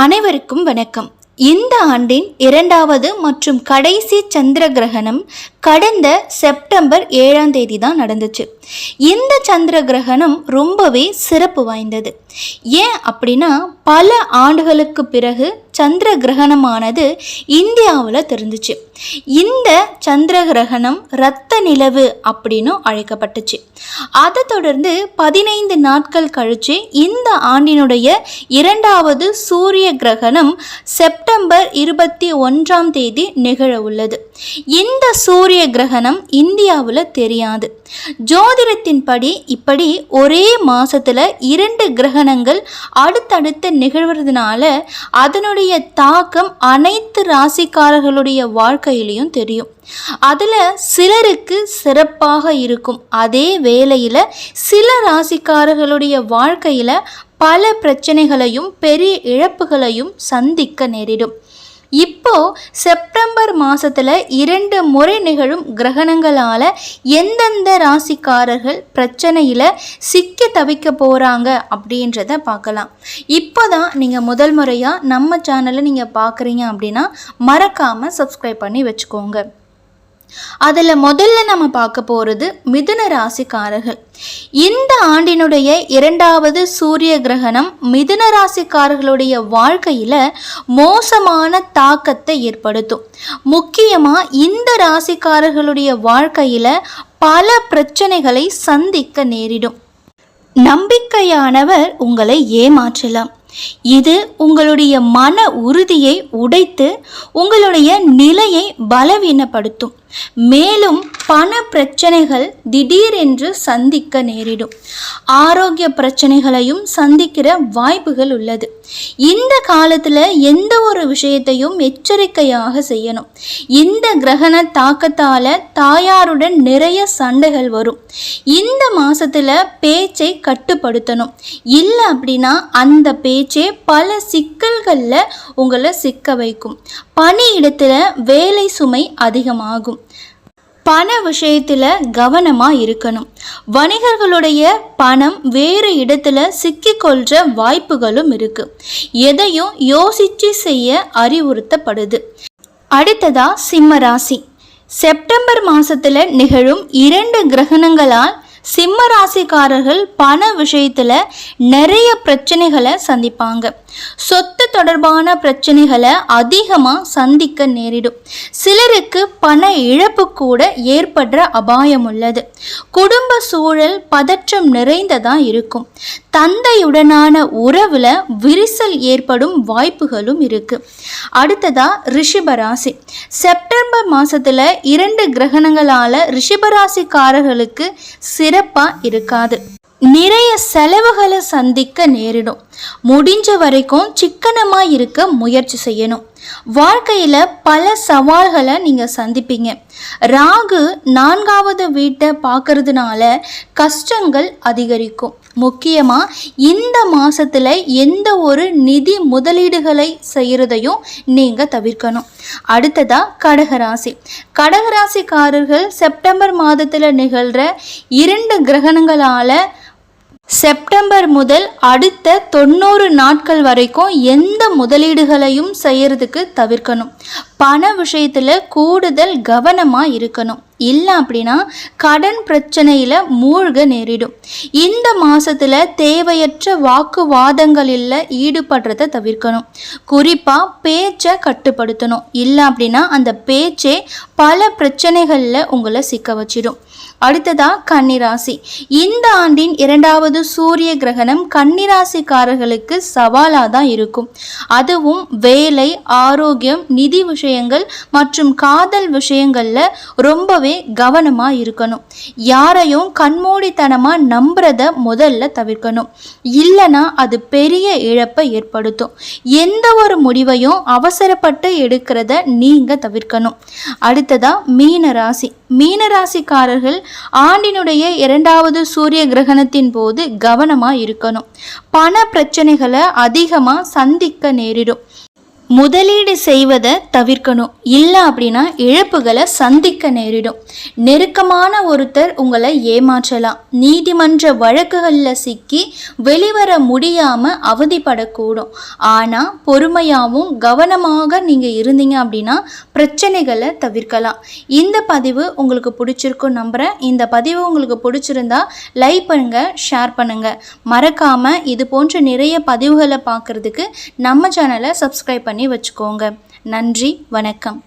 அனைவருக்கும் வணக்கம். இந்த ஆண்டின் இரண்டாவது மற்றும் கடைசி சந்திர கிரகணம் கடந்த செப்டம்பர் 7ஆம் தேதி தான் நடந்துச்சு. இந்த சந்திர கிரகணம் ரொம்பவே சிறப்பு வாய்ந்தது. ஏன் அப்படின்னா, பல ஆண்டுகளுக்கு பிறகு சந்திர கிரகணமானது இந்தியாவில் தெரிஞ்சிச்சு. இந்த சந்திர கிரகணம் இரத்த நிலவு அப்படின்னு அழைக்கப்பட்டுச்சு. அதை தொடர்ந்து 15 நாட்கள் கழிச்சு இந்த ஆண்டினுடைய இரண்டாவது சூரிய கிரகணம் செப்டம்பர் 21ஆம் தேதி நிகழ உள்ளது. இந்த சூரிய கிரகணம் இந்தியாவில் தெரியாது. ஜோதிடத்தின்படி இப்படி ஒரே மாசத்துல 2 கிரகணங்கள் அடுத்தடுத்து நிகழ்வதனால அதனுடைய தாக்கம் அனைத்து ராசிக்காரர்களுடைய வாழ்க்கையிலையும் தெரியும். அதில் சிலருக்கு சிறப்பாக இருக்கும். அதே வேளையில் சில ராசிக்காரர்களுடைய வாழ்க்கையில் பல பிரச்சனைகளையும் பெரிய இழப்புகளையும் சந்திக்க நேரிடும். இப்போ செப்டம்பர் மாதத்தில் 2 முறை நிகழும் கிரகணங்களால் எந்தெந்த ராசிக்காரர்கள் பிரச்சனையில் சிக்கி தவிக்க போகிறாங்க அப்படின்றத பார்க்கலாம். இப்போ தான் நீங்கள் முதல் முறையாக நம்ம சேனலை நீங்கள் பார்க்குறீங்க அப்படின்னா மறக்காமல் சப்ஸ்கிரைப் பண்ணி வச்சுக்கோங்க. அதில் முதல்ல நம்ம பார்க்க போகிறது மிதுன ராசிக்காரர்கள். இந்த ஆண்டினுடைய இரண்டாவது சூரிய கிரகணம் மிதுன ராசிக்காரர்களுடைய வாழ்க்கையில் மோசமான தாக்கத்தை ஏற்படுத்தும். முக்கியமாக இந்த ராசிக்காரர்களுடைய வாழ்க்கையில் பல பிரச்சனைகளை சந்திக்க நேரிடும். நம்பிக்கையானவர் உங்களை ஏமாற்றலாம். இது உங்களுடைய மன உறுதியை உடைத்து உங்களுடைய நிலையை பலவீனப்படுத்தும். மேலும் பண பிரச்சனைகள் திடீரென்று சந்திக்க நேரிடும். ஆரோக்கிய பிரச்சனைகளையும் சந்திக்கிற வாய்ப்புகள் உள்ளது. இந்த காலத்தில் எந்த ஒரு விஷயத்தையும் எச்சரிக்கையாக செய்யணும். இந்த கிரகண தாக்கத்தால் தாயாருடன் நிறைய சண்டைகள் வரும். இந்த மாசத்துல பேச்சை கட்டுப்படுத்தணும். இல்லை அப்படின்னா அந்த பேச்சே பல சிக்கல்களில் உங்களை சிக்க வைக்கும். பணியிடத்தில் வேலை சுமை அதிகமாகும். பண விஷயத்தில் கவனமாக இருக்கணும். வணிகர்களுடைய பணம் வேறு இடத்துல சிக்கிக்கொள்கிற வாய்ப்புகளும் இருக்கு. எதையும் யோசித்து செய்ய அறிவுறுத்தப்படுது. அடுத்ததா சிம்ம ராசி. செப்டம்பர் மாதத்தில் நிகழும் 2 கிரகணங்களால் சிம்ம ராசிக்காரர்கள் பண விஷயத்தில் நிறைய பிரச்சனைகளை சந்திப்பாங்க. சொத்து தொடர்பான பிரச்சனைகளை அதிகமாக சந்திக்க நேரிடும். சிலருக்கு பண இழப்பு கூட ஏற்படுற அபாயம் உள்ளது. குடும்ப சூழல் பதற்றம் நிறைந்ததாக இருக்கும். தந்தையுடனான உறவில் விரிசல் ஏற்படும் வாய்ப்புகளும் இருக்கு. அடுத்ததா ரிஷபராசி. செப்டம்பர் மாதத்தில் 2 கிரகணங்களால் ரிஷபராசிக்காரர்களுக்கு சிறப்பாக இருக்காது. நிறைய செலவுகளை சந்திக்க நேரிடும். முடிஞ்ச வரைக்கும் சிக்கனமாக இருக்க முயற்சி செய்யணும். வாழ்க்கையில் பல சவால்களை நீங்கள் சந்திப்பீங்க. ராகு 4வது வீட்டை பார்க்கறதுனால கஷ்டங்கள் அதிகரிக்கும். முக்கியமாக இந்த மாதத்தில் எந்த ஒரு நிதி முதலீடுகளை செய்கிறதையும் நீங்கள் தவிர்க்கணும். அடுத்ததாக கடகராசி. கடகராசிக்காரர்கள் செப்டம்பர் மாதத்தில் நிகழ்கிற 2 கிரகணங்களால் செப்டம்பர் முதல் அடுத்த 90 நாட்கள் வரைக்கும் எந்த முதலீடுகளையும் செய்யறதுக்கு தவிர்க்கணும். பண விஷயத்தில் கூடுதல் கவனமாக இருக்கணும். இல்லை அப்படின்னா கடன் பிரச்சனையில் மூழ்க நேரிடும். இந்த மாதத்தில் தேவையற்ற வாக்குவாதங்களில் ஈடுபடுறதை தவிர்க்கணும். குறிப்பாக பேச்சை கட்டுப்படுத்தணும். இல்லை அப்படின்னா அந்த பேச்சே பல பிரச்சனைகளில் உங்களை சிக்க வச்சிடும். அடுத்ததாக கன்னிராசி. இந்த ஆண்டின் 2வது சூரிய கிரகணம் கன்னிராசிக்காரர்களுக்கு சவாலாக தான் இருக்கும். அதுவும் வேலை, ஆரோக்கியம், நிதி விஷயங்கள் மற்றும் காதல் விஷயங்களில் ரொம்பவே கவனமாக இருக்கணும். யாரையும் கண்மூடித்தனமாக நம்புறத முதல்ல தவிர்க்கணும். இல்லைன்னா அது பெரிய இழப்பை ஏற்படுத்தும். எந்த ஒரு முடிவையும் அவசரப்பட்டு எடுக்கிறத நீங்கள் தவிர்க்கணும். அடுத்ததாக மீனராசி. மீனராசிக்காரர்கள் ஆண்டினுடைய 2வது சூரிய கிரகணத்தின் போது கவனமாக இருக்கணும். பண பிரச்சனைகளை அதிகமாக சந்திக்க நேரிடும். முதலீடு செய்வதை தவிர்க்கணும், இல்லை அப்படின்னா இழப்புகளை சந்திக்க நேரிடும். நெருக்கமான ஒருத்தர் உங்களை ஏமாற்றலாம். நீதிமன்ற வழக்குகளில் சிக்கி வெளிவர முடியாமல் அவதிப்படக்கூடும். ஆனால் பொறுமையாகவும் கவனமாக நீங்கள் இருந்தீங்க அப்படின்னா பிரச்சனைகளை தவிர்க்கலாம். இந்த பதிவு உங்களுக்கு பிடிச்சிருக்கும் நம்புகிறேன். இந்த பதிவு உங்களுக்கு பிடிச்சிருந்தா லைக் பண்ணுங்கள், ஷேர் பண்ணுங்கள். மறக்காமல் இது போன்ற நிறைய பதிவுகளை பார்க்குறதுக்கு நம்ம சேனலை சப்ஸ்கிரைப் பண்ணி வச்சுக்கோங்க. நன்றி, வணக்கம்.